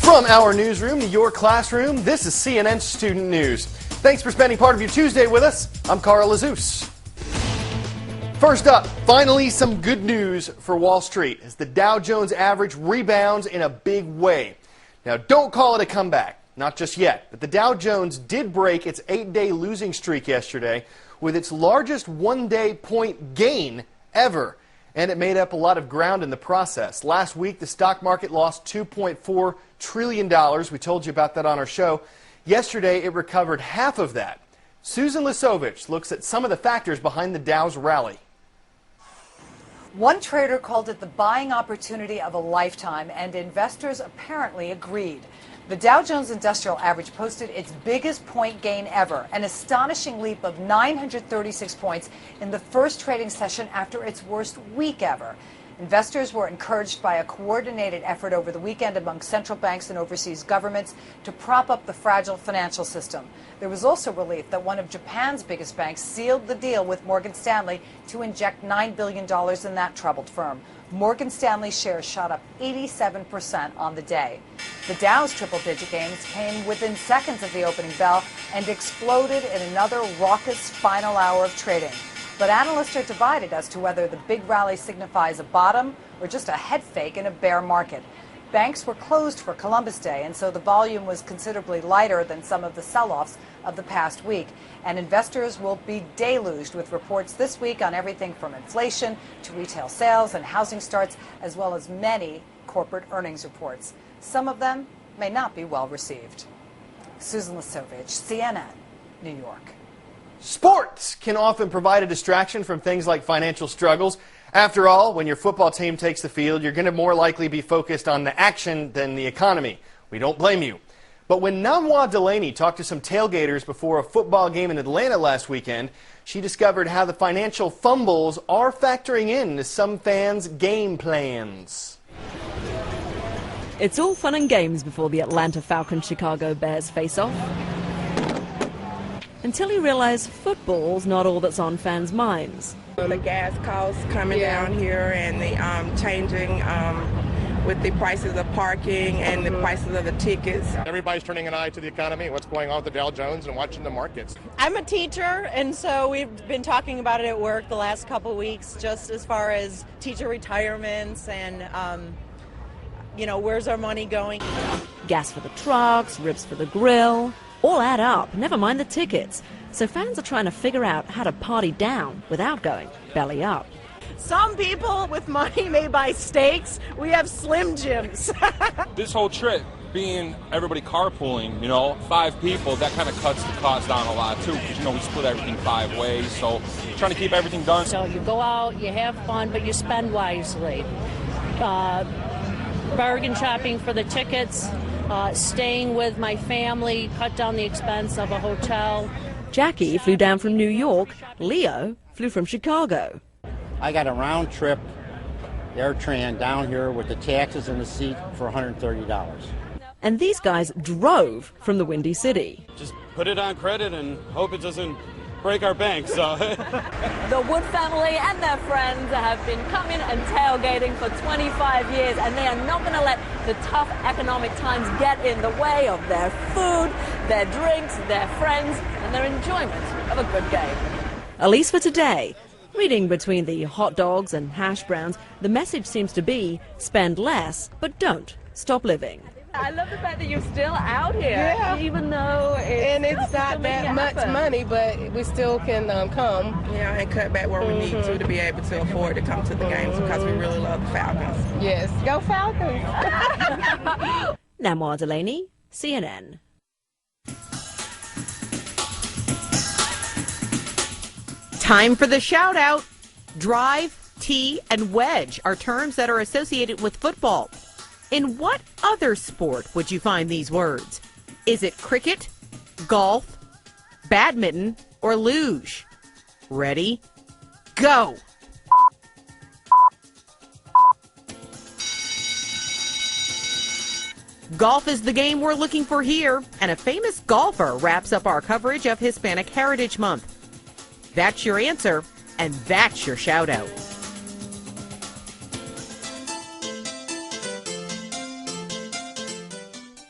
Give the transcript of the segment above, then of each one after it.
From our newsroom to your classroom, this is CNN Student News. Thanks for spending part of your Tuesday with us. I'm Carl Azus. First up, finally some good news for Wall Street as the Dow Jones average rebounds in a big way. Now, don't call it a comeback, not just yet, but the Dow Jones did break its 8-day losing streak yesterday with its largest one-day point gain ever. And it made up a lot of ground in the process. Last week, the stock market lost $2.4 trillion. We told you about that on our show. Yesterday, it recovered half of that. Susan Lisovich looks at some of the factors behind the Dow's rally. One trader called it the buying opportunity of a lifetime, and investors apparently agreed. The Dow Jones Industrial Average posted its biggest point gain ever, an astonishing leap of 936 points in the first trading session after its worst week ever. Investors were encouraged by a coordinated effort over the weekend among central banks and overseas governments to prop up the fragile financial system. There was also relief that one of Japan's biggest banks sealed the deal with Morgan Stanley to inject $9 billion in that troubled firm. Morgan Stanley shares shot up 87% on the day. The Dow's triple-digit gains came within seconds of the opening bell and exploded in another raucous final hour of trading. But analysts are divided as to whether the big rally signifies a bottom or just a head fake in a bear market. Banks were closed for Columbus Day, and so the volume was considerably lighter than some of the sell-offs of the past week. And investors will be deluged with reports this week on everything from inflation to retail sales and housing starts, as well as many corporate earnings reports. Some of them may not be well received. Susan Lisovich, CNN, New York. Sports can often provide a distraction from things like financial struggles. After all, when your football team takes the field, you're going to more likely be focused on the action than the economy. We don't blame you. But when Namwa Delaney talked to some tailgaters before a football game in Atlanta last weekend, she discovered how the financial fumbles are factoring into some fans' game plans. It's all fun and games before the Atlanta Falcons-Chicago Bears face-off. Until you realize football's not all that's on fans' minds. The gas costs coming down here and the changing with the prices of parking and the prices of the tickets. Everybody's turning an eye to the economy, what's going on with the Dow Jones, and watching the markets. I'm a teacher, and so we've been talking about it at work the last couple of weeks, just as far as teacher retirements and, where's our money going? Gas for the trucks, ribs for the grill, all add up, never mind the tickets. So fans are trying to figure out how to party down without going belly up. Some people with money may buy steaks. We have Slim Jims. This whole trip being everybody carpooling, 5 people, that kind of cuts the cost down a lot too, because we split everything 5 ways, so trying to keep everything done. So you go out, you have fun, but you spend wisely. Bargain shopping for the tickets, staying with my family, cut down the expense of a hotel. Jackie flew down from New York. Leo flew from Chicago. I got a round trip AirTran down here with the taxes and the seat for $130. And these guys drove from the Windy City. Just put it on credit and hope it doesn't break our bank. So. The Wood family and their friends have been coming and tailgating for 25 years, and they are not going to let the tough economic times get in the way of their food, their drinks, their friends, and their enjoyment of a good game. At least for today. Reading between the hot dogs and hash browns, the message seems to be spend less, but don't stop living. I love the fact that you're still out here, even though it's not that much money, but we still can come. Yeah, and cut back where we need to be able to afford to come to the games because we really love the Falcons. Yes, go Falcons! Namwa Delaney, CNN. Time for the shout out. Drive, tee, and wedge are terms that are associated with football. In what other sport would you find these words? Is it cricket, golf, badminton, or luge? Ready? Go! Golf is the game we're looking for here, and a famous golfer wraps up our coverage of Hispanic Heritage Month. That's your answer, and that's your shout out.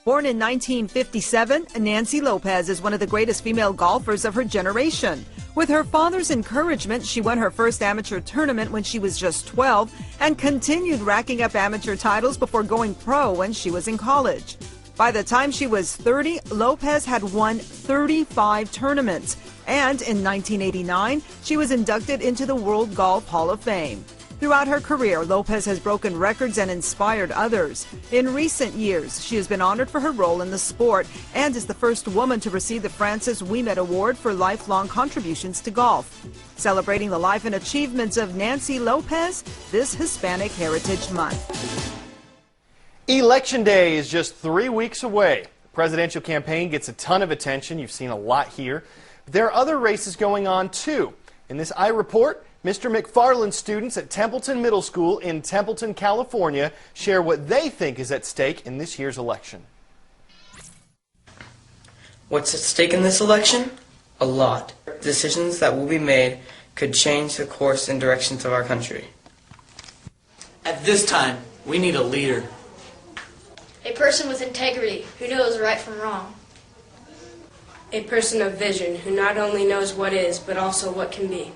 Born in 1957, Nancy Lopez is one of the greatest female golfers of her generation. With her father's encouragement, she won her first amateur tournament when she was just 12 and continued racking up amateur titles before going pro when she was in college. By the time she was 30, Lopez had won 35 tournaments, and in 1989, she was inducted into the World Golf Hall of Fame. Throughout her career, Lopez has broken records and inspired others. In recent years, she has been honored for her role in the sport and is the first woman to receive the Francis Ouimet Award for lifelong contributions to golf. Celebrating the life and achievements of Nancy Lopez this Hispanic Heritage Month. Election Day is just 3 weeks away. The presidential campaign gets a ton of attention. You've seen a lot here. But there are other races going on, too. In this iReport, Mr. McFarland students at Templeton Middle School in Templeton, California, share what they think is at stake in this year's election. What's at stake in this election? A lot. Decisions that will be made could change the course and directions of our country. At this time, we need a leader. A person with integrity who knows right from wrong. A person of vision who not only knows what is, but also what can be.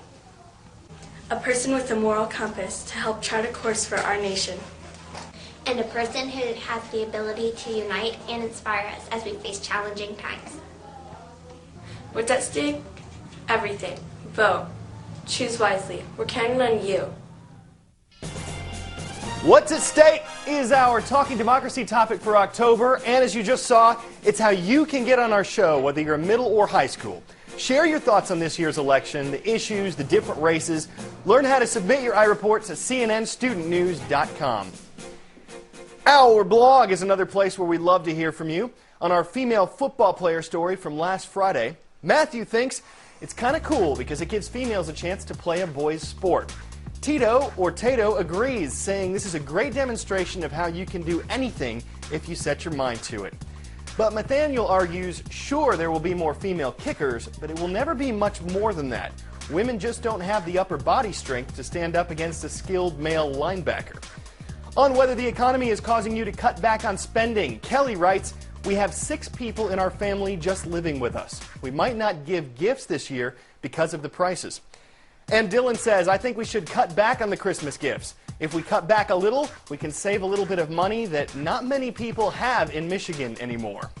A person with a moral compass to help chart a course for our nation. And a person who has the ability to unite and inspire us as we face challenging times. What's at stake? Everything. Vote. Choose wisely. We're counting on you. What's at stake is our Talking Democracy topic for October, and as you just saw, it's how you can get on our show, whether you're middle or high school. Share your thoughts on this year's election, the issues, the different races. Learn how to submit your iReports at cnnstudentnews.com. Our blog is another place where we'd love to hear from you. On our female football player story from last Friday, Matthew thinks it's kind of cool because it gives females a chance to play a boys' sport. Tito, or Tato, agrees, saying this is a great demonstration of how you can do anything if you set your mind to it. But Nathaniel argues, sure, there will be more female kickers, but it will never be much more than that. Women just don't have the upper body strength to stand up against a skilled male linebacker. On whether the economy is causing you to cut back on spending, Kelly writes, we have 6 people in our family just living with us. We might not give gifts this year because of the prices. And Dylan says, I think we should cut back on the Christmas gifts. If we cut back a little, we can save a little bit of money that not many people have in Michigan anymore.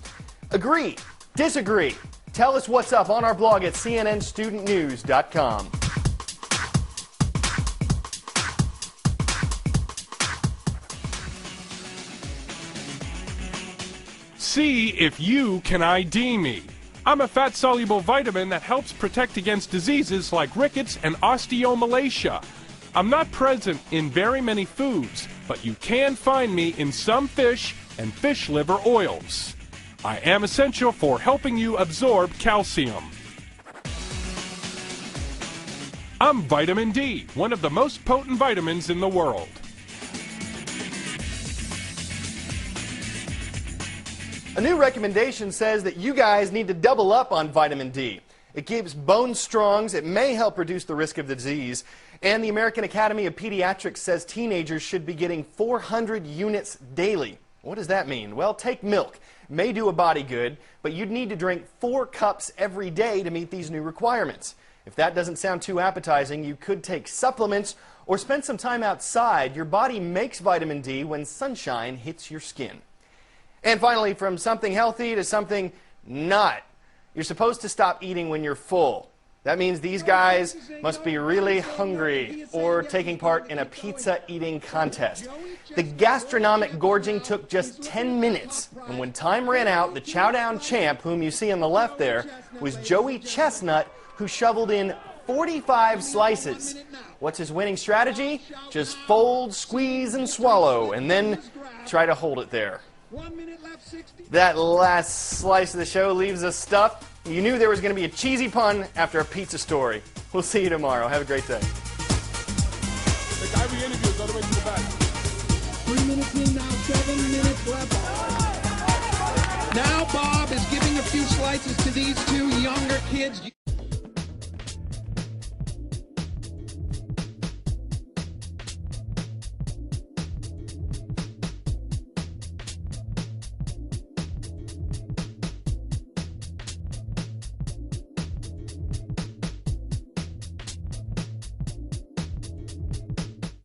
Agree? Disagree? Tell us what's up on our blog at cnnstudentnews.com. See if you can ID me. I'm a fat-soluble vitamin that helps protect against diseases like rickets and osteomalacia. I'm not present in very many foods, but you can find me in some fish and fish liver oils. I am essential for helping you absorb calcium. I'm vitamin D, one of the most potent vitamins in the world. A new recommendation says that you guys need to double up on vitamin D. It keeps bones strong, it may help reduce the risk of the disease, and the American Academy of Pediatrics says teenagers should be getting 400 units daily. What does that mean? Well, take milk. It may do a body good, but you'd need to drink 4 cups every day to meet these new requirements. If that doesn't sound too appetizing, you could take supplements or spend some time outside. Your body makes vitamin D when sunshine hits your skin. And finally, from something healthy to something not. You're supposed to stop eating when you're full. That means these guys must be really hungry or taking part in a pizza eating contest. The gastronomic gorging took just 10 minutes, and when time ran out, the Chowdown champ, whom you see on the left there, was Joey Chestnut, who shoveled in 45 slices. What's his winning strategy? Just fold, squeeze, and swallow, and then try to hold it there. That last slice of the show leaves us stuffed. You knew there was going to be a cheesy pun after a pizza story. We'll see you tomorrow. Have a great day. The guy we interviewed is all the way to the back. 3 minutes in now, 7 minutes left. Now Bob is giving a few slices to these 2 younger kids.